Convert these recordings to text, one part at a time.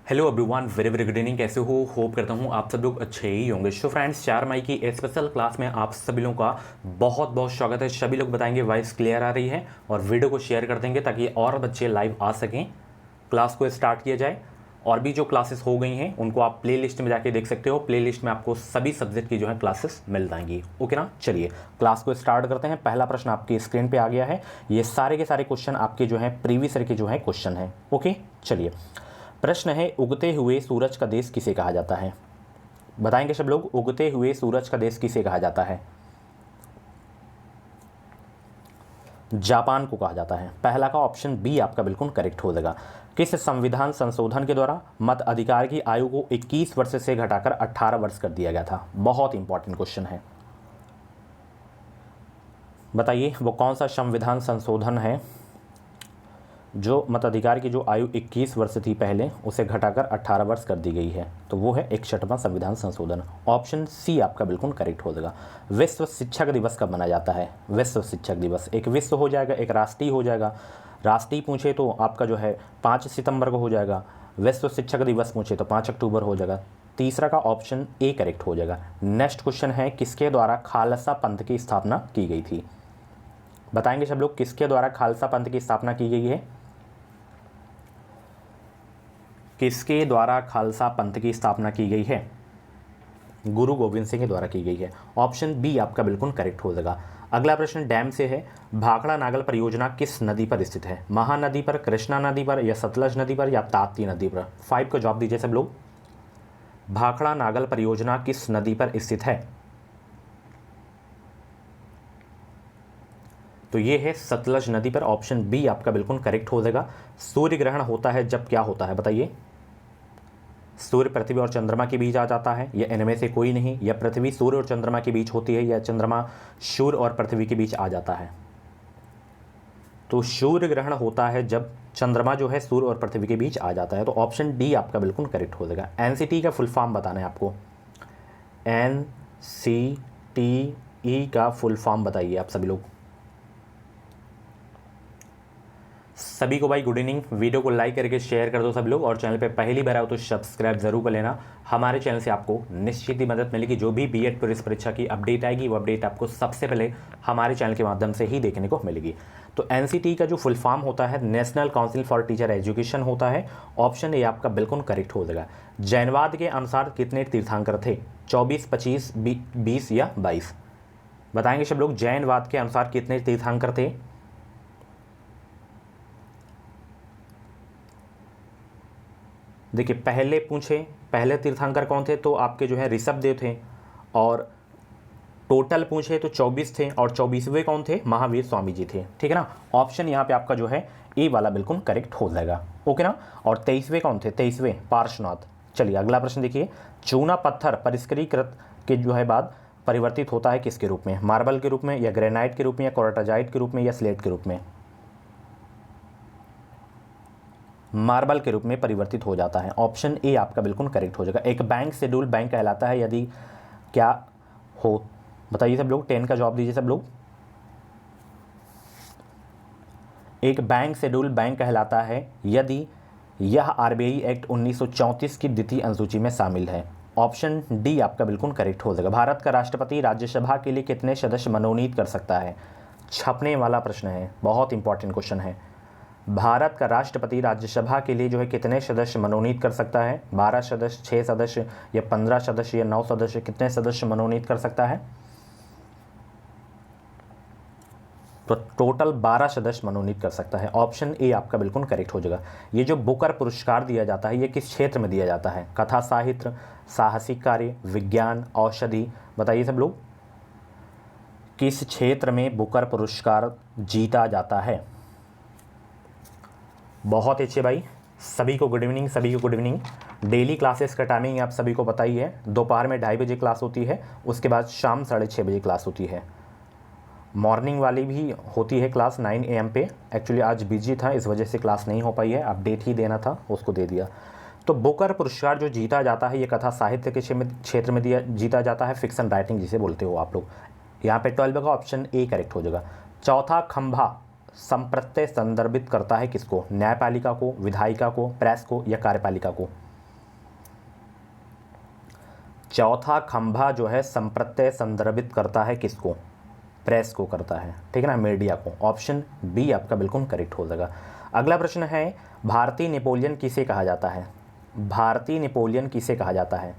Hello everyone, very very good evening. कैसे हो? Hope करता हूँ आप सब लोग अच्छे ही होंगे। सो फ्रेंड्स, 4 मई की स्पेशल क्लास में आप सभी लोगों का बहुत बहुत स्वागत है। सभी लोग बताएंगे वॉइस क्लियर आ रही है और वीडियो को शेयर कर देंगे ताकि और बच्चे लाइव आ सकें। क्लास को स्टार्ट किया जाए। और भी जो क्लासेस हो गई हैं उनको आप प्ले लिस्ट में जाके देख सकते हो। प्ले लिस्ट में आपको सभी सब्जेक्ट की जो है क्लासेस मिल जाएंगी। ओके ना? चलिए क्लास को स्टार्ट करते हैं। पहला प्रश्न आपकी स्क्रीन पे आ गया है। ये सारे के सारे क्वेश्चन आपके जो है प्रीवियस ईयर के जो है क्वेश्चन है। ओके, चलिए प्रश्न है, उगते हुए सूरज का देश किसे कहा जाता है? बताएंगे सब लोग, उगते हुए सूरज का देश किसे कहा जाता है? जापान को कहा जाता है। पहला का ऑप्शन बी आपका बिल्कुल करेक्ट हो जाएगा। किस संविधान संशोधन के द्वारा मत अधिकार की आयु को 21 वर्ष से घटाकर 18 वर्ष कर दिया गया था? बहुत इंपॉर्टेंट क्वेश्चन है। बताइए वो कौन सा संविधान संशोधन है जो मताधिकार की जो आयु 21 वर्ष थी पहले, उसे घटाकर 18 वर्ष कर दी गई है? तो वो है 61वां संविधान संशोधन। ऑप्शन सी आपका बिल्कुल करेक्ट हो जाएगा। विश्व शिक्षक दिवस कब मनाया जाता है? विश्व शिक्षक दिवस एक विश्व हो जाएगा, एक राष्ट्रीय हो जाएगा। राष्ट्रीय पूछे तो आपका जो है 5 सितंबर को हो जाएगा। विश्व शिक्षक दिवस पूछे तो 5 अक्टूबर हो जाएगा। तीसरा का ऑप्शन ए करेक्ट हो जाएगा। नेक्स्ट क्वेश्चन है, किसके द्वारा खालसा पंथ की स्थापना की गई थी? बताएंगे सब लोग, किसके द्वारा खालसा पंथ की स्थापना की गई है? किसके द्वारा खालसा पंथ की स्थापना की गई है? गुरु गोविंद सिंह के द्वारा की गई है। ऑप्शन बी आपका बिल्कुल करेक्ट हो जाएगा। अगला प्रश्न डैम से है। भाखड़ा नागल परियोजना किस नदी पर स्थित है? महानदी पर, कृष्णा नदी पर, या सतलज नदी पर, या ताप्ती नदी पर? 5 का जवाब दीजिए सब लोग। भाखड़ा नागल परियोजना किस नदी पर स्थित है? तो ये है सतलज नदी पर। ऑप्शन बी आपका बिल्कुल करेक्ट हो जाएगा। सूर्य ग्रहण होता है जब क्या होता है? बताइए। सूर्य पृथ्वी और चंद्रमा के बीच आ जाता है, या इनमें से कोई नहीं, या पृथ्वी सूर्य और चंद्रमा के बीच होती है, या चंद्रमा सूर्य और पृथ्वी के बीच आ जाता है? तो सूर्य ग्रहण होता है जब चंद्रमा जो है सूर्य और पृथ्वी के बीच आ जाता है। तो ऑप्शन डी आपका बिल्कुल करेक्ट हो जाएगा। एनसीटी का फुल फॉर्म बताना है आपको। एनसीटीई का फुल फॉर्म बताइए आप सभी लोग। सभी को भाई गुड इवनिंग। वीडियो को लाइक करके शेयर कर दो सब लोग, और चैनल पे पहली बार आओ तो सब्सक्राइब जरूर कर लेना। हमारे चैनल से आपको निश्चित ही मदद मिलेगी। जो भी बीएड पुलिस परीक्षा की अपडेट आएगी वो अपडेट आपको सबसे पहले हमारे चैनल के माध्यम से ही देखने को मिलेगी। तो एनसीटी का जो फुल फॉर्म होता है national council for teacher education होता है। ऑप्शन ए आपका बिल्कुल करेक्ट हो जाएगा। जैनवाद के अनुसार कितने तीर्थंकर थे? 24, 25, 20 या 22? बताएंगे सब लोग, जैनवाद के अनुसार कितने तीर्थंकर थे? देखिए पहले पूछे, पहले तीर्थंकर कौन थे? तो आपके जो है ऋषभदेव थे। और टोटल पूछे तो 24 थे, और 24वें कौन थे? महावीर स्वामी जी थे। ठीक है ना? ऑप्शन यहाँ पे आपका जो है ए वाला बिल्कुल करेक्ट हो जाएगा। ओके ना? और 23वें कौन थे? 23वें पार्श्वनाथ। चलिए अगला प्रश्न देखिए। चूना पत्थर परिष्करीकृत के जो है बाद परिवर्तित होता है किसके रूप में? मार्बल के रूप में, या ग्रेनाइट के रूप में, या कोर्टाजाइट के रूप में, या स्लेट के रूप में? मार्बल के रूप में परिवर्तित हो जाता है। ऑप्शन ए आपका बिल्कुल करेक्ट हो जाएगा। एक बैंक शेड्यूल बैंक कहलाता है यदि क्या हो? बताइए सब लोग, 10 का जवाब दीजिए सब लोग। एक बैंक शेड्यूल बैंक कहलाता है यदि यह आरबीआई एक्ट 1934 की द्वितीय अनुसूची में शामिल है। ऑप्शन डी आपका बिल्कुल करेक्ट हो जाएगा। भारत का राष्ट्रपति राज्यसभा के लिए कितने सदस्य मनोनीत कर सकता है? छपने वाला प्रश्न है, बहुत इंपॉर्टेंट क्वेश्चन है। भारत का राष्ट्रपति राज्यसभा के लिए जो है कितने सदस्य मनोनीत कर सकता है? 12 सदस्य, 6 सदस्य, या 15 सदस्य, या 9 सदस्य? कितने सदस्य मनोनीत कर सकता है? तो टोटल 12 सदस्य मनोनीत कर सकता है। ऑप्शन ए आपका बिल्कुल करेक्ट हो जाएगा। ये जो बुकर पुरस्कार दिया जाता है ये किस क्षेत्र में दिया जाता है? कथा साहित्य, साहसिक कार्य, विज्ञान, औषधि? बताइए सब लोग, किस क्षेत्र में बुकर पुरस्कार जीता जाता है? बहुत अच्छे भाई, सभी को गुड इवनिंग, सभी को गुड इवनिंग। डेली क्लासेस का टाइमिंग आप सभी को पता ही है। दोपहर में 2:30 बजे क्लास होती है, उसके बाद शाम 6:30 बजे क्लास होती है। मॉर्निंग वाली भी होती है क्लास 9 AM पे। एक्चुअली आज बिजी था इस वजह से क्लास नहीं हो पाई है, अपडेट ही देना था उसको दे दिया। तो बुकर पुरस्कार जो जीता जाता है ये कथा साहित्य के क्षेत्र में जीता जाता है, फिक्शन राइटिंग जिसे बोलते हो आप लोग। यहाँ पे 12 का ऑप्शन ए करेक्ट हो जाएगा। चौथा खंभा संप्रत्यय संदर्भित करता है किसको? न्यायपालिका को, विधायिका को, प्रेस को, या कार्यपालिका को? चौथा खंभा जो है संप्रत्यय संदर्भित करता है किसको? प्रेस को करता है, ठीक है ना, मीडिया को। ऑप्शन बी आपका बिल्कुल करेक्ट हो जाएगा। अगला प्रश्न है, भारतीय नेपोलियन किसे कहा जाता है? भारतीय नेपोलियन किसे कहा जाता है?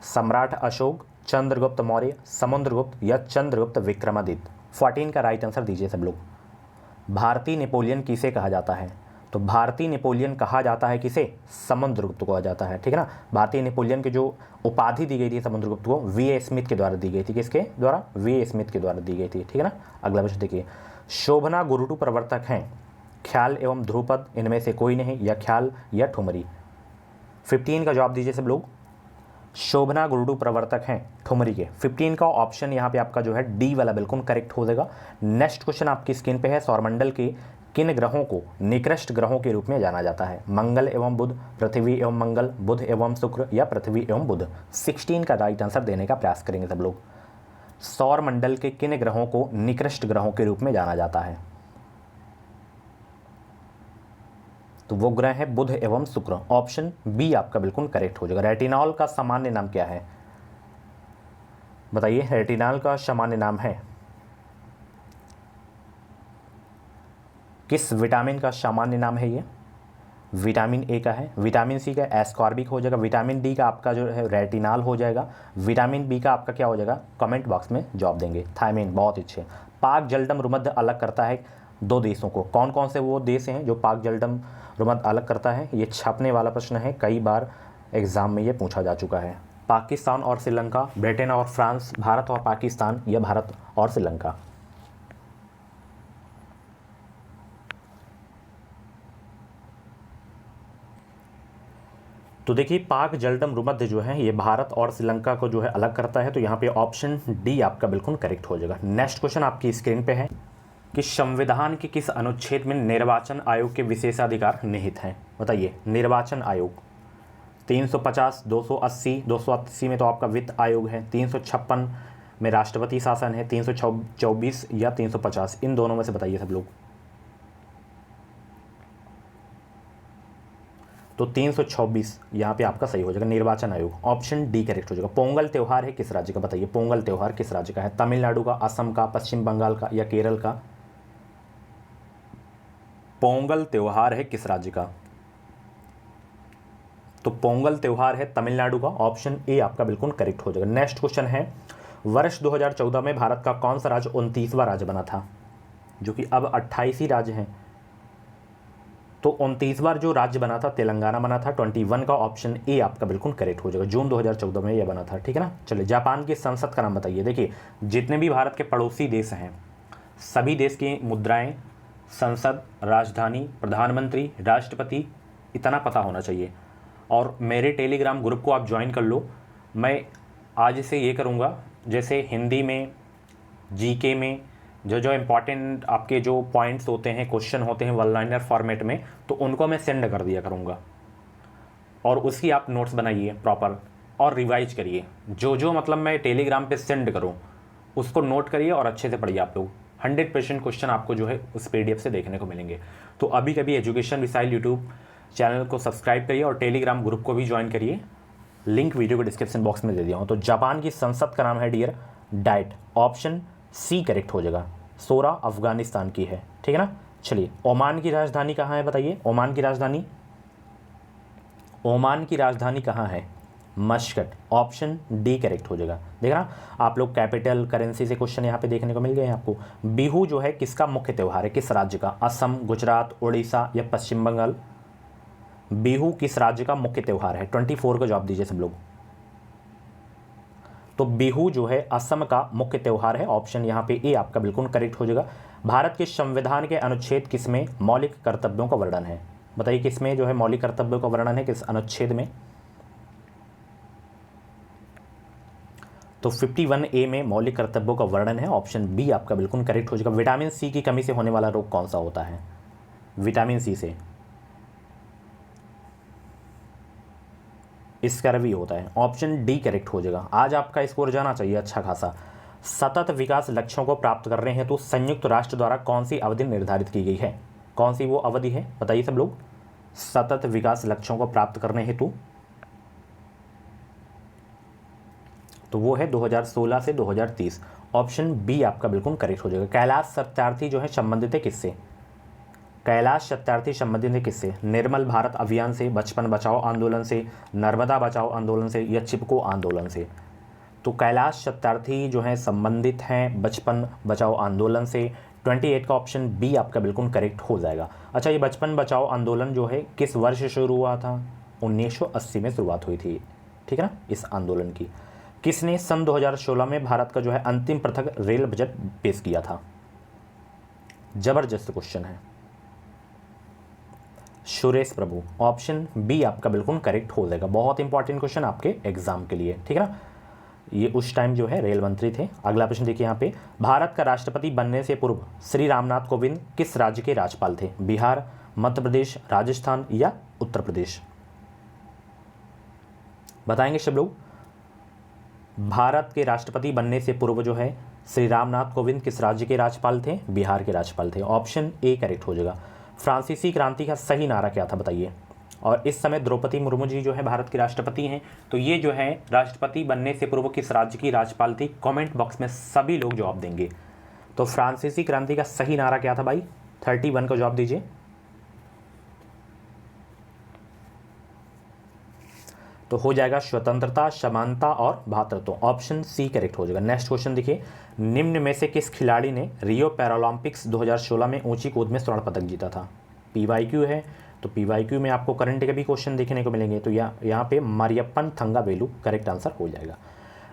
सम्राट अशोक, चंद्रगुप्त मौर्य, समुद्रगुप्त या चंद्रगुप्त विक्रमादित्य? 14 का राइट आंसर दीजिए सब लोग। भारतीय नेपोलियन किसे कहा जाता है? तो भारतीय नेपोलियन कहा जाता है किसे? समुद्रगुप्त को कहा जाता है, ठीक है ना। भारतीय नेपोलियन की जो उपाधि दी गई थी समुद्रगुप्त को, वी.ए. स्मिथ के द्वारा दी गई थी। किसके द्वारा? वी.ए. स्मिथ के द्वारा दी गई थी, ठीक है ना। अगला प्रश्न देखिए, शोभना गुरुटु प्रवर्तक हैं, ख्याल एवं ध्रुपद इनमें से कोई नहीं, या ख्याल या ठुमरी? 15 का जवाब दीजिए सब लोग। शोभना गुरुटु प्रवर्तक हैं ठुमरी के। 15 का ऑप्शन यहाँ पे आपका जो है डी वाला बिल्कुल करेक्ट हो जाएगा। नेक्स्ट क्वेश्चन आपकी स्क्रीन पे है, सौरमंडल के किन ग्रहों को निकृष्ट ग्रहों के रूप में जाना जाता है? मंगल एवं बुध, पृथ्वी एवं मंगल, बुध एवं शुक्र या पृथ्वी एवं बुध? 16 का राइट आंसर देने का प्रयास करेंगे सब लोग। सौरमंडल के किन ग्रहों को निकृष्ट ग्रहों के रूप में जाना जाता है? तो वो ग्रह है बुध एवं शुक्र। ऑप्शन बी आपका बिल्कुल करेक्ट हो जाएगा। रेटिनॉल का सामान्य नाम क्या है? बताइए, रेटिनॉल का सामान्य नाम है? किस विटामिन का सामान्य नाम है ये? विटामिन ए का है, विटामिन सी का एस्कॉर्बिक हो जाएगा, विटामिन डी का आपका जो है रेटिनॉल हो जाएगा, विटामिन बी का आपका क्या हो जाएगा? कमेंट बॉक्स में जवाब देंगे। थायमिन, बहुत अच्छे। पाक जलडम रुमध्य अलग करता है दो देशों को, कौन कौन से वो देश हैं जो पाक जलडम रुमध्य अलग करता है? ये छापने वाला प्रश्न है, कई बार एग्जाम में ये पूछा जा चुका है। पाकिस्तान और श्रीलंका, ब्रिटेन और फ्रांस, भारत और पाकिस्तान या भारत और श्रीलंका? तो देखिए, पाक जलडम रुमध्य जो है ये भारत और श्रीलंका को जो है अलग करता है, तो यहाँ पे ऑप्शन डी आपका बिल्कुल करेक्ट हो जाएगा। नेक्स्ट क्वेश्चन आपकी स्क्रीन पे है कि संविधान के किस अनुच्छेद में निर्वाचन आयोग के विशेषाधिकार निहित हैं? बताइए, निर्वाचन आयोग 350, 280, 280 में तो आपका वित्त आयोग है, 356 में राष्ट्रपति शासन है, 324 या 350, इन दोनों में से बताइए सब लोग। तो 324 यहाँ पे आपका सही हो जाएगा, निर्वाचन आयोग। ऑप्शन डी करेक्ट हो जाएगा। पोंगल त्यौहार है किस राज्य का? बताइए, पोंगल त्यौहार किस राज्य का है? तमिलनाडु का, असम का, पश्चिम बंगाल का या केरल का? पोंगल त्यौहार है किस राज्य का? तो पोंगल त्यौहार है तमिलनाडु का। ऑप्शन ए आपका बिल्कुल करेक्ट हो जाएगा। नेक्स्ट क्वेश्चन है, वर्ष 2014 में भारत का कौन सा राज्य 29वां राज्य बना था? जो कि अब 28 ही राज्य हैं, तो 29वां जो राज्य बना था तेलंगाना बना था। 21 का ऑप्शन ए आपका बिल्कुल करेक्ट हो जाएगा। जून 2014 में यह बना था, ठीक है ना। चलिए, जापान की संसद का नाम बताइए। देखिए, जितने भी भारत के पड़ोसी देश हैं सभी देश की मुद्राएं, संसद, राजधानी, प्रधानमंत्री, राष्ट्रपति, इतना पता होना चाहिए। और मेरे टेलीग्राम ग्रुप को आप ज्वाइन कर लो। मैं आज से ये करूँगा, जैसे हिंदी में, जीके में जो जो इम्पॉर्टेंट आपके जो पॉइंट्स होते हैं, क्वेश्चन होते हैं वन लाइनर फॉर्मेट में, तो उनको मैं सेंड कर दिया करूँगा और उसकी आप नोट्स बनाइए प्रॉपर और रिवाइज करिए। जो जो मतलब मैं टेलीग्राम पे सेंड करूँ उसको नोट करिए और अच्छे से पढ़िए आप लोग। 100% क्वेश्चन आपको जो है उस PDF से देखने को मिलेंगे। तो अभी कभी एजुकेशन मिसाइल यूट्यूब चैनल को सब्सक्राइब करिए और टेलीग्राम ग्रुप को भी ज्वाइन करिए। लिंक वीडियो को डिस्क्रिप्शन बॉक्स में दे दिया हूँ। तो जापान की संसद का नाम है dear diet. Option C correct हो जाएगा। सोरा अफगानिस्तान की है, ठीक है ना। चलिए, ओमान की राजधानी कहाँ है? बताइए, ओमान की राजधानी, ओमान की राजधानी कहाँ है? मस्कट। ऑप्शन डी करेक्ट हो जाएगा। देख रहा आप लोग, कैपिटल करेंसी से क्वेश्चन यहाँ पे देखने को मिल गए हैं आपको। बिहू जो है किसका मुख्य त्यौहार है? किस राज्य का? असम, गुजरात, उड़ीसा या पश्चिम बंगाल? बिहू किस राज्य का मुख्य त्यौहार है? 24 का जवाब दीजिए सब लोग। तो बिहू जो है असम का मुख्य त्यौहार है। ऑप्शन यहाँ पे ए आपका बिल्कुल करेक्ट हो जाएगा। भारत के संविधान के अनुच्छेद किसमें मौलिक कर्तव्यों का वर्णन है? बताइए, किसमें जो है मौलिक कर्तव्यों का वर्णन है, किस अनुच्छेद में? तो 51A में मौलिक कर्तव्यों का वर्णन है। ऑप्शन बी आपका बिल्कुल करेक्ट हो जाएगा। विटामिन सी की कमी से होने वाला रोग कौन सा होता है? विटामिन सी से स्कर्वी होता है। ऑप्शन डी करेक्ट हो जाएगा। आज आपका स्कोर जाना चाहिए अच्छा खासा। सतत विकास लक्ष्यों को प्राप्त करने हेतु संयुक्त राष्ट्र द्वारा कौन सी अवधि निर्धारित की गई है? कौन सी वो अवधि है? बताइए सब लोग। सतत विकास लक्ष्यों को प्राप्त करने हेतु तो वो है 2016 से 2030। ऑप्शन बी आपका बिल्कुल करेक्ट हो जाएगा। कैलाश सत्यार्थी जो है संबंधित है किससे? कैलाश सत्यार्थी संबंधित है किससे? निर्मल भारत अभियान से, बचपन बचाओ आंदोलन से, नर्मदा बचाओ आंदोलन से, या चिपको आंदोलन से? तो कैलाश सत्यार्थी जो है संबंधित हैं बचपन बचाओ आंदोलन से। 28 का ऑप्शन बी आपका बिल्कुल करेक्ट हो जाएगा। अच्छा, ये बचपन बचाओ आंदोलन जो है किस वर्ष शुरू हुआ था? 1980 में शुरुआत हुई थी, ठीक है ना, इस आंदोलन की। किसने सन 2016 में भारत का जो है अंतिम पृथक रेल बजट पेश किया था? जबरदस्त क्वेश्चन है। सुरेश प्रभु। ऑप्शन बी आपका बिल्कुल करेक्ट हो जाएगा। बहुत इंपॉर्टेंट क्वेश्चन आपके एग्जाम के लिए, ठीक है ना। ये उस टाइम जो है रेल मंत्री थे। अगला प्रश्न देखिए यहाँ पे, भारत का राष्ट्रपति बनने से पूर्व श्री रामनाथ कोविंद किस राज्य के राज्यपाल थे? बिहार, मध्य प्रदेश, राजस्थान या उत्तर प्रदेश? बताएंगे सब लोग। भारत के राष्ट्रपति बनने से पूर्व जो है श्री रामनाथ कोविंद किस राज्य के राज्यपाल थे? बिहार के राज्यपाल थे। ऑप्शन ए करेक्ट हो जाएगा। फ्रांसीसी क्रांति का सही नारा क्या था बताइए? और इस समय द्रौपदी मुर्मू जी जो है भारत की राष्ट्रपति हैं, तो ये जो है राष्ट्रपति बनने से पूर्व किस राज्य की राज्यपाल थी? कमेंट बॉक्स में सभी लोग जवाब देंगे। तो फ्रांसीसी क्रांति का सही नारा क्या था भाई? 31 का जवाब दीजिए। तो हो जाएगा स्वतंत्रता, समानता और भ्रातृत्व। ऑप्शन सी करेक्ट हो जाएगा। नेक्स्ट क्वेश्चन देखिए, निम्न में से किस खिलाड़ी ने रियो पैरालंपिक्स 2016 में ऊंची कूद में स्वर्ण पदक जीता था? पीवाईक्यू है, तो पीवाईक्यू में आपको करंट के भी क्वेश्चन देखने को मिलेंगे। तो यहाँ पे मरियप्पन थंगावेलु करेक्ट आंसर हो जाएगा।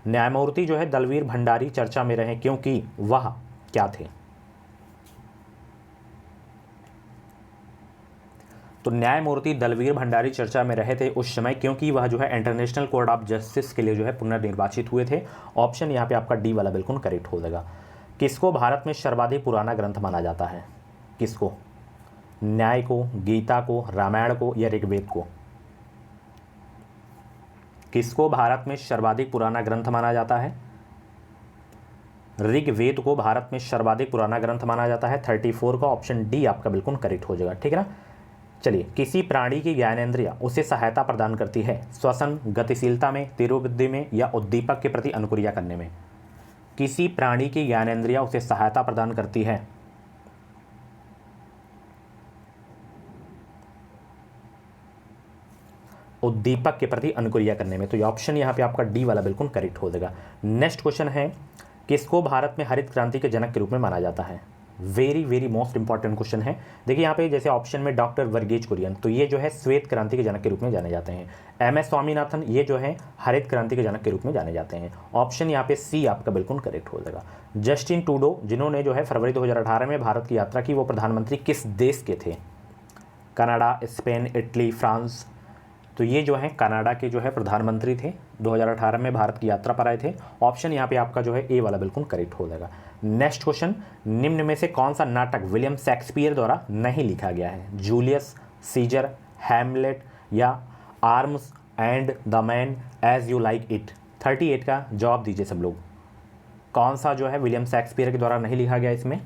न्यायमूर्ति जो है दलवीर भंडारी चर्चा में रहे क्योंकि वह क्या थे? तो न्यायमूर्ति दलवीर भंडारी चर्चा में रहे थे उस समय क्योंकि वह जो है इंटरनेशनल कोर्ट ऑफ जस्टिस के लिए जो है पुनर्निर्वाचित हुए थे। ऑप्शन यहाँ पे आपका डी वाला बिल्कुल करेक्ट हो जाएगा। किसको भारत में सर्वाधिक पुराना ग्रंथ माना जाता है? किसको? न्याय को, गीता को, रामायण को या ऋग्वेद को? किसको भारत में सर्वाधिक पुराना ग्रंथ माना जाता है? ऋग्वेद को भारत में सर्वाधिक पुराना ग्रंथ माना जाता है। 34 का ऑप्शन डी आपका बिल्कुल करेक्ट हो जाएगा, ठीक है ना। चलिए, किसी प्राणी की ज्ञानेंद्रिय उसे सहायता प्रदान करती है श्वसन, गतिशीलता में, तीव्रबुद्धि में या उद्दीपक के प्रति अनुक्रिया करने में? किसी प्राणी की ज्ञानेंद्रिय उसे सहायता प्रदान करती है उद्दीपक के प्रति अनुक्रिया करने में। तो ये ऑप्शन यहाँ पे आपका डी वाला बिल्कुल करेक्ट हो जाएगा। नेक्स्ट क्वेश्चन है, किसको भारत में हरित क्रांति के जनक के रूप में माना जाता है? Very very most important question है। देखिए यहाँ पे जैसे ऑप्शन में डॉक्टर वर्गीज कुरियन, तो ये जो है श्वेत क्रांति के जनक के रूप में जाने जाते हैं। MS स्वामीनाथन, ये जो है हरित क्रांति के जनक के रूप में जाने जाते हैं। ऑप्शन यहाँ पे सी आपका बिल्कुल करेक्ट हो जाएगा। जस्टिन ट्रूडो, जिन्होंने जो है फरवरी 2018 में भारत की यात्रा की, वो प्रधानमंत्री किस देश के थे? Canada, Spain, Italy, France? तो ये जो है कनाडा के जो है प्रधानमंत्री थे, 2018 में भारत की यात्रा पर आए थे। ऑप्शन यहाँ पे आपका जो है ए वाला बिल्कुल करेक्ट हो जाएगा। नेक्स्ट क्वेश्चन, निम्न में से कौन सा नाटक विलियम शेक्सपियर द्वारा नहीं लिखा गया है? जूलियस सीजर, हैमलेट या Arms and the Man As You Like It? 38 का जवाब दीजिए सब लोग। कौन सा जो है विलियम शेक्सपियर के द्वारा नहीं लिखा गया इसमें?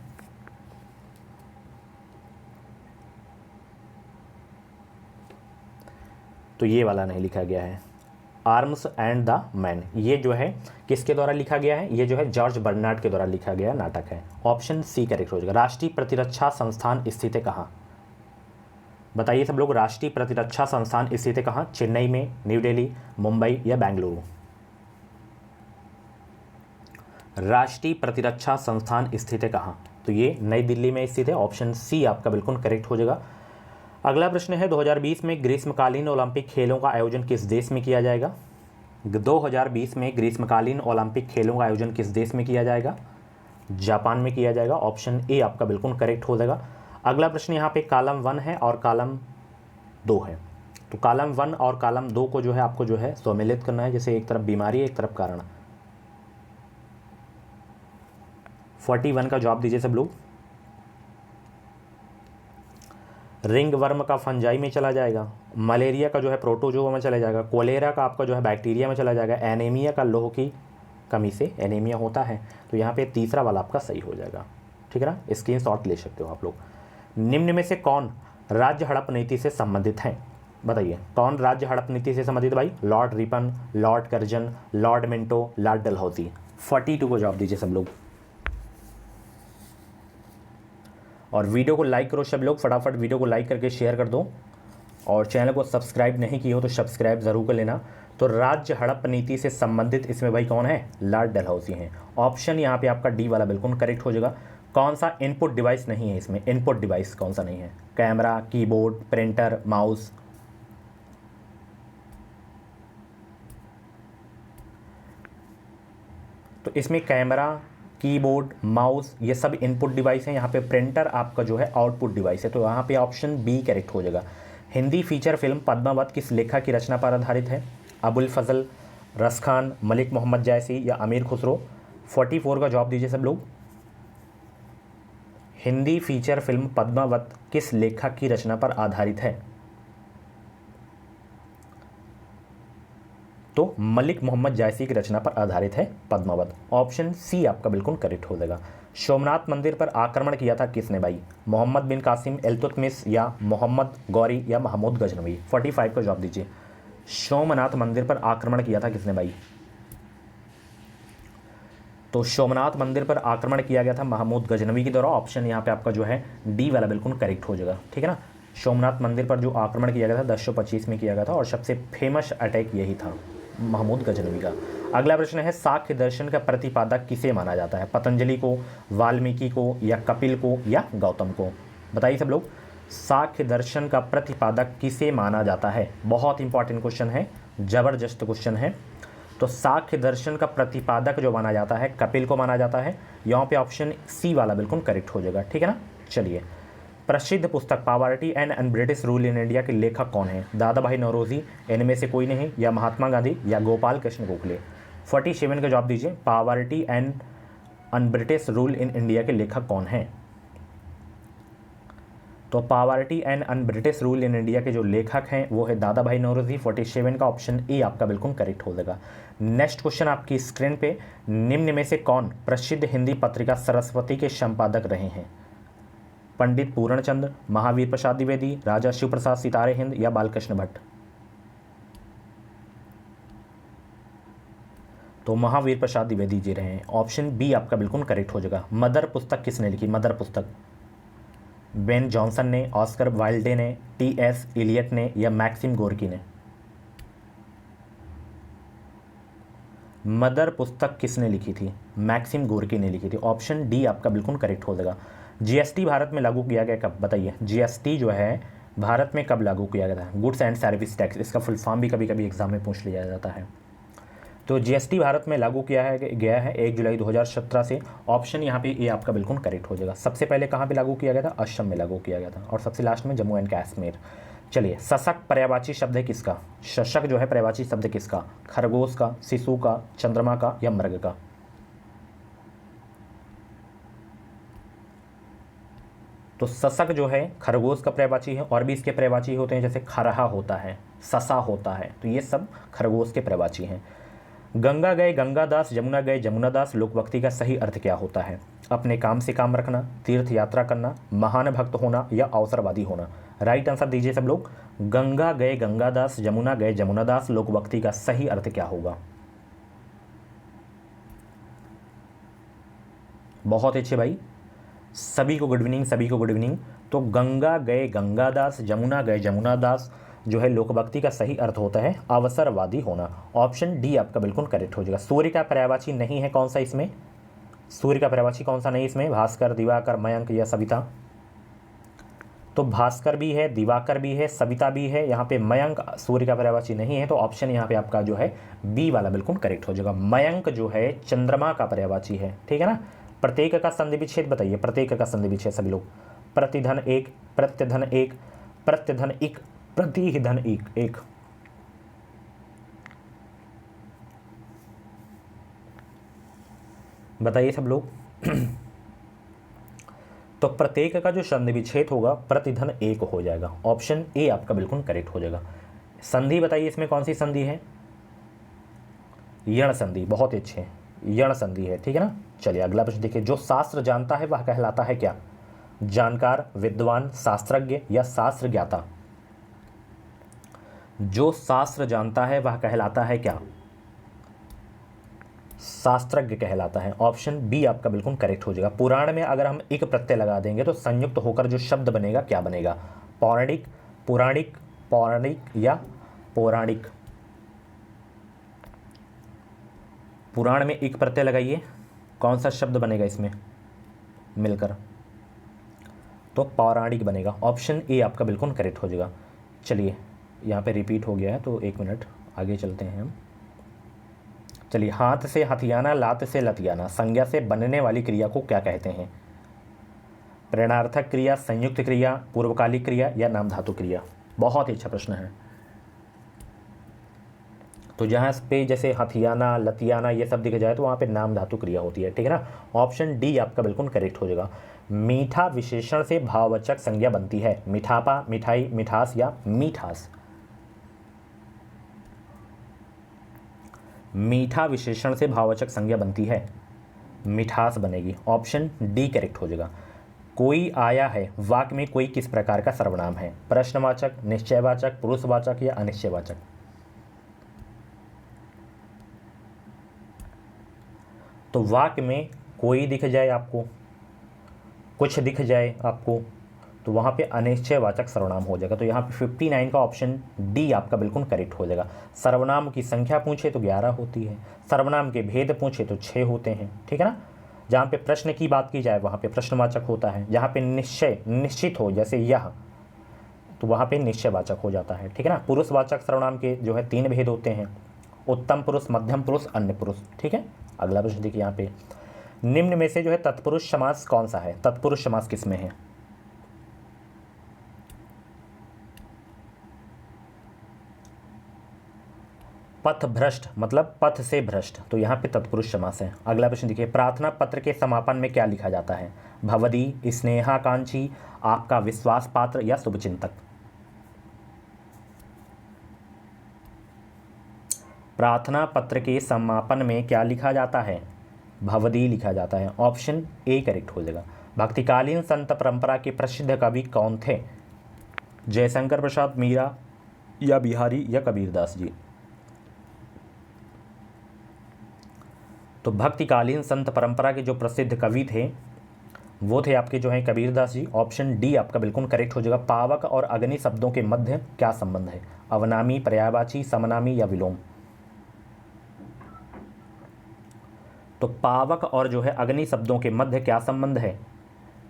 तो ये वाला नहीं लिखा गया है, आर्म्स एंड द मैन। ये जो है किसके द्वारा लिखा गया है? ये जो है जॉर्ज बर्नार्ड के द्वारा लिखा गया नाटक है। ऑप्शन सी करेक्ट हो जाएगा। राष्ट्रीय प्रतिरक्षा संस्थान स्थित है कहाँ? बताइए सब लोग, राष्ट्रीय प्रतिरक्षा संस्थान स्थित है कहाँ? चेन्नई में, न्यू दिल्ली, मुंबई या बेंगलुरु? राष्ट्रीय प्रतिरक्षा संस्थान स्थित है कहाँ? तो ये नई दिल्ली में स्थित है। ऑप्शन सी आपका बिल्कुल करेक्ट हो जाएगा। अगला प्रश्न है, 2020 में ग्रीष्मकालीन ओलंपिक खेलों का आयोजन किस देश में किया जाएगा? 2020 में ग्रीष्मकालीन ओलंपिक खेलों का आयोजन किस देश में किया जाएगा? जापान में किया जाएगा। ऑप्शन ए आपका बिल्कुल करेक्ट हो जाएगा। अगला प्रश्न यहाँ पे कॉलम 1 है और कॉलम 2 है। तो कॉलम 1 और कॉलम 2 को जो है आपको जो है सम्मिलित करना है, जैसे एक तरफ बीमारी एक तरफ कारण। 41 का जवाब दीजिए सब लोग। रिंग वर्म का फंजाई में चला जाएगा, मलेरिया का जो है प्रोटोजोआ में चला जाएगा, कोलेरा का आपका जो है बैक्टीरिया में चला जाएगा, एनीमिया का लोह की कमी से एनीमिया होता है। तो यहाँ पे तीसरा वाला आपका सही हो जाएगा, ठीक है ना। स्क्रीनशॉट ले सकते हो आप लोग। निम्न में से कौन राज्य हड़प नीति से संबंधित है? बताइए कौन राज्य हड़प नीति से संबंधित भाई? Lord Ripon, Lord Curzon, Lord Minto, Lord Dalhousie. 42 को जवाब दीजिए सब लोग। और वीडियो को लाइक करो सब लोग, फटाफट वीडियो को लाइक करके शेयर कर दो, और चैनल को सब्सक्राइब नहीं किए हो तो सब्सक्राइब ज़रूर कर लेना। तो राज्य हड़प नीति से संबंधित इसमें भाई कौन है? लॉर्ड डलहौजी हैं। ऑप्शन यहाँ पे आपका डी वाला बिल्कुल करेक्ट हो जाएगा। कौन सा इनपुट डिवाइस नहीं है इसमें? इनपुट डिवाइस कौन सा नहीं है? Camera, keyboard, printer, mouse. तो इसमें कैमरा, कीबोर्ड, माउस ये सब इनपुट डिवाइस हैं। यहाँ पे प्रिंटर आपका जो है आउटपुट डिवाइस है। तो यहाँ पे ऑप्शन बी करेक्ट हो जाएगा। हिंदी फीचर फिल्म पद्मावत किस लेखक की रचना पर आधारित है? अबुल फजल, रस खान, मलिक मोहम्मद जायसी या अमीर खुसरो। 44 का जवाब दीजिए सब लोग। हिंदी फीचर फिल्म पद्मावत किस लेखक की रचना पर आधारित है? तो मलिक मोहम्मद जायसी की रचना पर आधारित है पद्मावत। ऑप्शन सी आपका बिल्कुल करेक्ट हो जाएगा। सोमनाथ मंदिर पर आक्रमण किया था किसने भाई? मोहम्मद बिन कासिम, इल्तुतमिश या मोहम्मद गौरी या महमूद गजनवी। 45 का जवाब दीजिए। सोमनाथ मंदिर पर आक्रमण किया था किसने भाई? तो सोमनाथ मंदिर पर आक्रमण किया गया था महमूद गजनवी के द्वारा। ऑप्शन यहाँ पे आपका जो है डी वाला बिल्कुल करेक्ट हो जाएगा। ठीक है ना, सोमनाथ मंदिर पर जो आक्रमण किया गया था 1025 में किया गया था, और सबसे फेमस अटैक यही था महमूद गजनवी का। अगला प्रश्न है सांख्य दर्शन का प्रतिपादक किसे माना जाता है? पतंजलि को, वाल्मीकि को या कपिल को या गौतम को? बताइए सब लोग, सांख्य दर्शन का प्रतिपादक किसे माना जाता है? बहुत इंपॉर्टेंट क्वेश्चन है, जबरदस्त क्वेश्चन है। तो सांख्य दर्शन का प्रतिपादक जो माना जाता है कपिल को माना जाता है। यहाँ पे ऑप्शन सी वाला बिल्कुल करेक्ट हो जाएगा। ठीक है ना, चलिए। प्रसिद्ध पुस्तक poverty and British rule in India के लेखक कौन है? दादा भाई नौरोजी, इनमें से कोई नहीं, या महात्मा गांधी या गोपाल कृष्ण गोखले। 47 का जवाब दीजिए। Poverty and British rule in India के लेखक कौन हैं? तो poverty and British rule in India के जो लेखक हैं वो है दादा भाई नौरोजी। 47 का ऑप्शन ए आपका बिल्कुल करेक्ट हो जाएगा। नेक्स्ट क्वेश्चन आपकी स्क्रीन पे, निम्न में से कौन प्रसिद्ध हिंदी पत्रिका सरस्वती के संपादक रहे हैं? पंडित पूर्णचंद्र, महावीर प्रसाद द्विवेदी, राजा शिव प्रसाद सितारे हिंद या बालकृष्ण भट्ट। तो महावीर प्रसाद द्विवेदी जी रहे हैं। ऑप्शन बी आपका बिल्कुल करेक्ट हो जाएगा। मदर पुस्तक किसने लिखी? मदर पुस्तक बेन जॉनसन ने, ऑस्कर वाइल्डे ने, टी.एस. इलियट ने या मैक्सिम गोर्की ने? मदर पुस्तक किसने लिखी थी? मैक्सिम गोर्की ने लिखी थी। ऑप्शन डी आपका बिल्कुल करेक्ट हो जाएगा। जीएसटी भारत में लागू किया गया कब? बताइए, जीएसटी जो है भारत में कब लागू किया गया था? गुड्स एंड सर्विस टैक्स, इसका फुल फॉर्म भी कभी कभी एग्जाम में पूछ लिया जाता है। तो जीएसटी भारत में लागू किया है गया है 1 जुलाई 2017 से। ऑप्शन यहाँ पे ये आपका बिल्कुल करेक्ट हो जाएगा। सबसे पहले कहाँ पे लागू किया गया था? असम में लागू किया गया था, और सबसे लास्ट में जम्मू एंड कश्मीर। चलिए, शशक पर्यायवाची शब्द है किसका? शशक जो है पर्यायवाची शब्द किसका? खरगोश का, शिशु का, चंद्रमा का या मृग का? तो शशक जो है खरगोश का पर्यायवाची है, और भी इसके पर्यायवाची होते हैं, जैसे खरहा होता है, ससा होता है, तो ये सब खरगोश के पर्यायवाची हैं। गंगा गए गंगादास, यमुना गए यमुनादास लोकभक्ति का सही अर्थ क्या होता है? अपने काम से काम रखना, तीर्थ यात्रा करना, महान भक्त होना या अवसरवादी होना? राइट आंसर दीजिए सब लोग। गंगा गए गंगादास, यमुना गए यमुनादास लोकभक्ति का सही अर्थ क्या होगा? बहुत अच्छे भाई, सभी को गुड इवनिंग, सभी को गुड इवनिंग। तो गंगा गए गंगादास, यमुना गए यमुनादास जो है लोकभक्ति का सही अर्थ होता है अवसरवादी होना। ऑप्शन डी आपका बिल्कुल करेक्ट हो जाएगा। सूर्य का पर्यायवाची नहीं है कौन सा इसमें? सूर्य का पर्यायवाची कौन सा नहीं इसमें? भास्कर, दिवाकर, मयंक या सविता? तो भास्कर भी है, दिवाकर भी है, सविता भी है। यहाँ पे मयंक सूर्य का पर्यायवाची नहीं है, तो ऑप्शन यहाँ पे आपका जो है बी वाला बिल्कुल करेक्ट हो जाएगा। मयंक जो है चंद्रमा का पर्यायवाची है। ठीक है ना। प्रत्येक का संधि विच्छेद बताइए, प्रत्येक का संधि विच्छेद सभी लोग। प्रतिधन एक, प्रत्यधन एक, प्रत्यधन एक, प्रतिधन एक, एक। बताइए सब लोग। तो प्रत्येक का जो संधि विच्छेद होगा प्रतिधन एक हो जाएगा। ऑप्शन ए आपका बिल्कुल करेक्ट हो जाएगा। संधि बताइए इसमें कौन सी संधि है? यण संधि। बहुत अच्छे, यण संधि है। ठीक है ना। चलिए अगला प्रश्न देखिए। जो शास्त्र जानता है वह कहलाता है क्या? जानकार, विद्वान, शास्त्रज्ञ या शास्त्र ज्ञाता? जो शास्त्र जानता है वह कहलाता है क्या? शास्त्रज्ञ कहलाता है। ऑप्शन बी आपका बिल्कुल करेक्ट हो जाएगा। पुराण में अगर हम एक प्रत्यय लगा देंगे तो संयुक्त होकर जो शब्द बनेगा क्या बनेगा? पौराणिक, पुराणिक, पौराणिक या पौराणिक? पुराण में एक प्रत्यय लगाइए, कौन सा शब्द बनेगा इसमें मिलकर? तो पौराणिक बनेगा। ऑप्शन ए आपका बिल्कुल करेक्ट हो जाएगा। चलिए यहाँ पे रिपीट हो गया है तो एक मिनट आगे चलते हैं हम। चलिए, हाथ से हथियाना, लात से लतियाना, संज्ञा से बनने वाली क्रिया को क्या कहते हैं? प्रेरणार्थक क्रिया, संयुक्त क्रिया, पूर्वकालिक क्रिया या नाम धातु क्रिया? बहुत ही अच्छा प्रश्न है। तो जहाँ पे जैसे हथियाना, लतियाना ये सब दिख जाए तो वहाँ पे नाम धातु क्रिया होती है, ठीक है ना। ऑप्शन डी आपका बिल्कुल करेक्ट हो जाएगा। मीठा विशेषण से भाववाचक संज्ञा बनती है। मिठापा, मिठाई, मिठास या मीठास? मीठा विशेषण से भाववाचक संज्ञा बनती है, मिठास बनेगी। ऑप्शन डी करेक्ट हो जाएगा। कोई आया है वाक्य में कोई किस प्रकार का सर्वनाम है? प्रश्नवाचक, निश्चयवाचक, पुरुषवाचक या अनिश्चयवाचक? तो वाक्य में कोई दिख जाए आपको, कुछ दिख जाए आपको, तो वहाँ पे अनिश्चयवाचक सर्वनाम हो जाएगा। तो यहाँ पे 59 का ऑप्शन डी आपका बिल्कुल करेक्ट हो जाएगा। सर्वनाम की संख्या पूछे तो 11 होती है, सर्वनाम के भेद पूछे तो 6 होते हैं, ठीक है ना। जहाँ पे प्रश्न की बात की जाए वहाँ पे प्रश्नवाचक होता है, जहाँ पे निश्चय, निश्चित हो जैसे यह, तो वहाँ पे निश्चयवाचक हो जाता है, ठीक है ना। पुरुषवाचक सर्वनाम के जो है 3 भेद होते हैं, उत्तम पुरुष, मध्यम पुरुष, अन्य पुरुष, ठीक है। अगला प्रश्न देखिए यहाँ पे, निम्न में से जो है तत्पुरुष समास कौन सा है? तत्पुरुष समास किसमें है? पथ भ्रष्ट मतलब पथ से भ्रष्ट, तो यहाँ पे तत्पुरुष समास है। अगला प्रश्न देखिए, प्रार्थना पत्र के समापन में क्या लिखा जाता है? भवदी, स्नेहाकांक्षी, आपका विश्वास पात्र या शुभचिंतक? प्रार्थना पत्र के समापन में क्या लिखा जाता है? भवदी लिखा जाता है। ऑप्शन ए करेक्ट हो जाएगा। भक्तिकालीन संत परंपरा के प्रसिद्ध कवि कौन थे? जयशंकर प्रसाद, मीरा या बिहारी या कबीरदास जी? तो भक्तिकालीन संत परंपरा के जो प्रसिद्ध कवि थे वो थे आपके जो हैं कबीरदास जी। ऑप्शन डी आपका बिल्कुल करेक्ट हो जाएगा। पावक और अग्नि शब्दों के मध्य क्या संबंध है? अवनामी, पर्यायवाची, समनामी या विलोम? तो पावक और जो है अग्नि शब्दों के मध्य क्या संबंध है?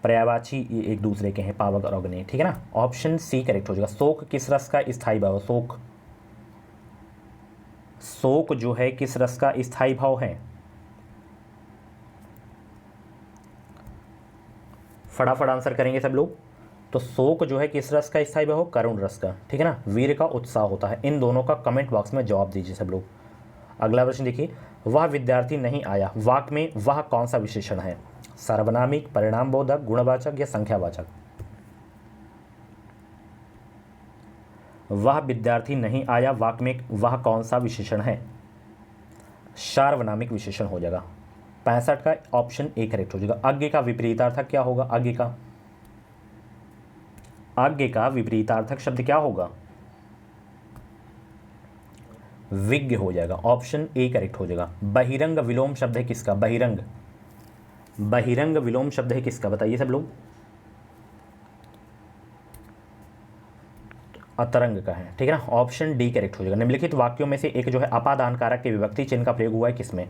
पर्यायवाची, ये एक दूसरे के हैं पावक और अग्नि, ठीक है ना। ऑप्शन सी करेक्ट हो जाएगा। शोक किस रस का स्थायी भाव? शोक, शोक जो है किस रस का स्थायी भाव है? फटाफट आंसर करेंगे सब लोग। तो शोक जो है किस रस का स्थायी भाव हो? करुण रस का, ठीक है ना। वीर का उत्साह होता है। इन दोनों का कमेंट बॉक्स में जवाब दीजिए सब लोग। अगला प्रश्न देखिए, वह विद्यार्थी नहीं आया वाक्य में वह कौन सा विशेषण है? सार्वनामिक, परिणामबोधक, गुणवाचक या संख्यावाचक? वह विद्यार्थी नहीं आया वाक्य में वह कौन सा विशेषण है? सार्वनामिक विशेषण हो जाएगा। 65 का ऑप्शन ए करेक्ट हो जाएगा। आगे का विपरीतार्थक क्या होगा? आगे का विपरीतार्थक शब्द क्या होगा? विज्ञ हो जाएगा। ऑप्शन ए करेक्ट हो जाएगा। बहिरंग विलोम शब्द है किसका? बहिरंग विलोम शब्द है किसका? बताइए सब लोग। अतरंग का है, ठीक है ना। ऑप्शन डी करेक्ट हो जाएगा। निम्नलिखित वाक्यों में से एक जो है अपादान कारक के विभक्ति चिन्ह का प्रयोग हुआ है किसमें?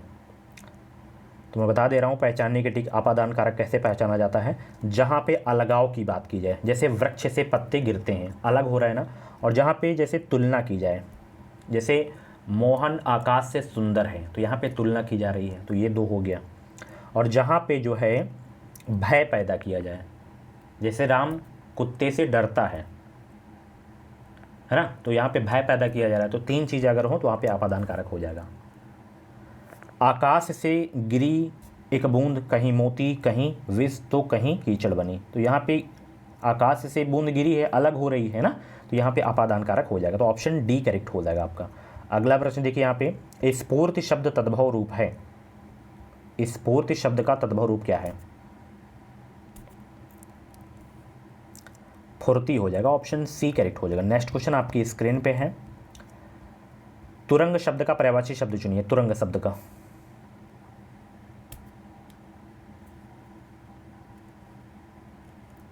तो मैं बता दे रहा हूँ, पहचानने के ठीक अपादान कारक कैसे पहचाना जाता है। जहाँ पे अलगाव की बात की जाए, जैसे वृक्ष से पत्ते गिरते हैं, अलग हो रहा है ना। और जहाँ पे जैसे तुलना की जाए, जैसे मोहन आकाश से सुंदर है, तो यहाँ पे तुलना की जा रही है, तो ये 2 हो गया। और जहाँ पे जो है भय पैदा किया जाए, जैसे राम कुत्ते से डरता है ना, तो यहाँ पे भय पैदा किया जा रहा है, तो 3 चीज़ें अगर हो तो वहाँ पे अपादान कारक हो जाएगा। आकाश से गिरी एक बूंद, कहीं मोती कहीं विष तो कहीं कीचड़ बनी, तो यहाँ पे आकाश से बूंद गिरी है, अलग हो रही है ना, तो यहाँ पे अपादान कारक हो जाएगा। तो ऑप्शन डी करेक्ट हो जाएगा आपका। अगला प्रश्न देखिए यहाँ पे, स्फूर्ति शब्द तद्भव रूप है। स्फूर्ति शब्द का तद्भव रूप क्या है? फुर्ती हो जाएगा। ऑप्शन सी करेक्ट हो जाएगा। नेक्स्ट क्वेश्चन आपकी स्क्रीन पे है। तुरंग शब्द का पर्यायवाची शब्द चुनिए, तुरंग शब्द का।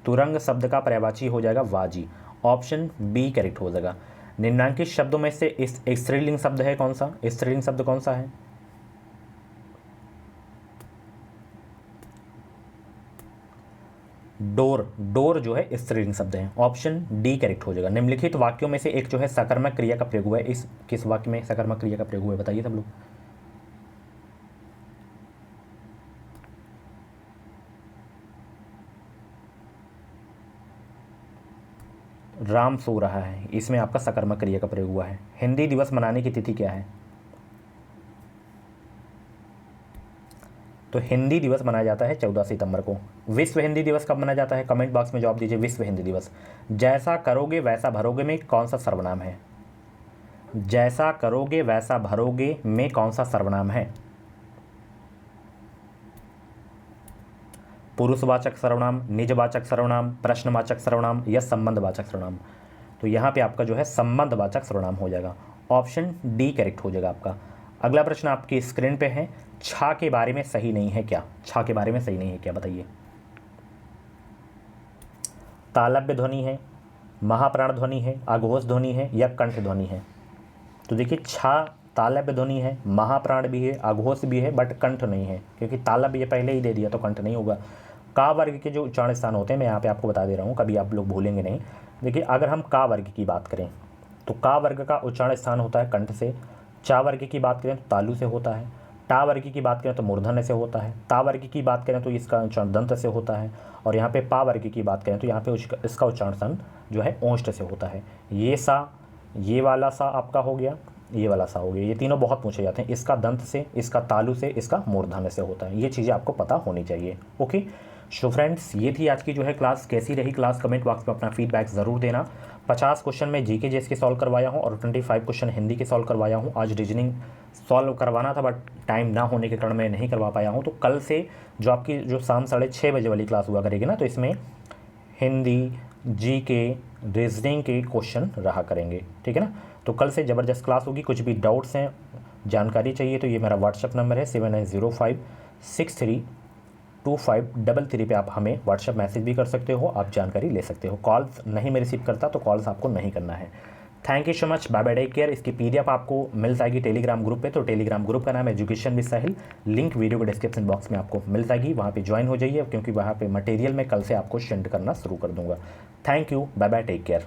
तुरंग शब्द का पर्यायवाची हो जाएगा वाजी, ऑप्शन बी करेक्ट हो जाएगा। निम्नांकित शब्दों में से इस स्त्रीलिंग शब्द है कौन सा, स्त्रीलिंग शब्द कौन सा है? डोर, डोर जो है स्त्रीलिंग शब्द है, ऑप्शन डी करेक्ट हो जाएगा। निम्नलिखित वाक्यों में से एक जो है सकर्मक क्रिया का प्रयोग हुआ है, इस किस वाक्य में सकर्मक क्रिया का प्रयोग हुआ है बताइए सब लोग। राम सो रहा है, इसमें आपका सकर्मक क्रिया का प्रयोग हुआ है। हिंदी दिवस मनाने की तिथि क्या है? तो हिंदी दिवस मनाया जाता है 14 सितंबर को। विश्व हिंदी दिवस कब मनाया जाता है? कमेंट बॉक्स में जवाब दीजिए। विश्व हिंदी दिवस। जैसा करोगे वैसा भरोगे में कौन सा सर्वनाम है? जैसा करोगे वैसा भरोगे में कौन सा सर्वनाम है? पुरुषवाचक सर्वनाम, निजवाचक सर्वनाम, प्रश्नवाचक सर्वनाम या संबंधवाचक सर्वनाम? तो यहाँ पे आपका जो है संबंधवाचक सर्वनाम हो जाएगा, ऑप्शन डी करेक्ट हो जाएगा आपका। अगला प्रश्न आपकी स्क्रीन पे है, छा के बारे में सही नहीं है क्या? छा के बारे में सही नहीं है क्या बताइए। तालव्य ध्वनि है, महाप्राण ध्वनि है, आघोष ध्वनि है या कंठ ध्वनि है? तो देखिए छा तालव्य ध्वनि है, महाप्राण भी है, आघोष भी है, बट कंठ नहीं है, क्योंकि तालव्य पहले ही दे दिया तो कंठ नहीं होगा। का वर्ग के जो उच्चारण स्थान होते हैं मैं यहाँ पे आपको बता दे रहा हूँ, कभी आप लोग भूलेंगे नहीं। देखिए अगर हम का वर्ग की बात करें तो का वर्ग का उच्चारण स्थान होता है कंठ से, चा वर्ग की बात करें तो तालु से होता है, टा वर्ग की बात करें तो मूर्धन्य से होता है, ता वर्ग की बात करें तो इसका उच्चारण दंत से होता है, और यहाँ पे पा वर्ग की बात करें तो यहाँ पे इसका उच्चारण स्थान जो है ओष्ठ से होता है। ये सा, ये वाला सा आपका हो गया, ये वाला सा हो गया, ये तीनों बहुत पूछे जाते हैं। इसका दंत से, इसका तालु से, इसका मूर्धन्य से होता है। ये चीज़ें आपको पता होनी चाहिए। ओके सो फ्रेंड्स, ये थी आज की जो है क्लास। कैसी रही क्लास कमेंट बॉक्स में अपना फीडबैक ज़रूर देना। 50 क्वेश्चन में जीके जेस के सॉल्व करवाया हूँ और 25 क्वेश्चन हिंदी के सॉल्व करवाया हूँ। आज रीजनिंग सॉल्व करवाना था बट टाइम ना होने के कारण मैं नहीं करवा पाया हूँ। तो कल से जो आपकी जो शाम 6:30 बजे वाली क्लास हुआ करेगी ना, तो इसमें हिंदी, जीके, रीजनिंग के क्वेश्चन रहा करेंगे, ठीक है ना। तो कल से ज़बरदस्त क्लास होगी। कुछ भी डाउट्स हैं, जानकारी चाहिए तो ये मेरा व्हाट्सअप नंबर है 7905632533 पे आप हमें व्हाट्सअप मैसेज भी कर सकते हो, आप जानकारी ले सकते हो। कॉल्स नहीं मैं रिसीव करता तो कॉल्स आपको नहीं करना है। Thank you so much, bye bye, take care. इसकी पीडीएफ आपको मिल जाएगी टेलीग्राम ग्रुप पे। तो टेलीग्राम ग्रुप का नाम है education with Sahil, link video के डिस्क्रिप्शन बॉक्स में आपको मिल जाएगी, वहाँ पे ज्वाइन हो जाइए, क्योंकि वहाँ पे मटेरियल मैं कल से आपको सेंड करना शुरू कर दूँगा। Thank you, bye bye, take care.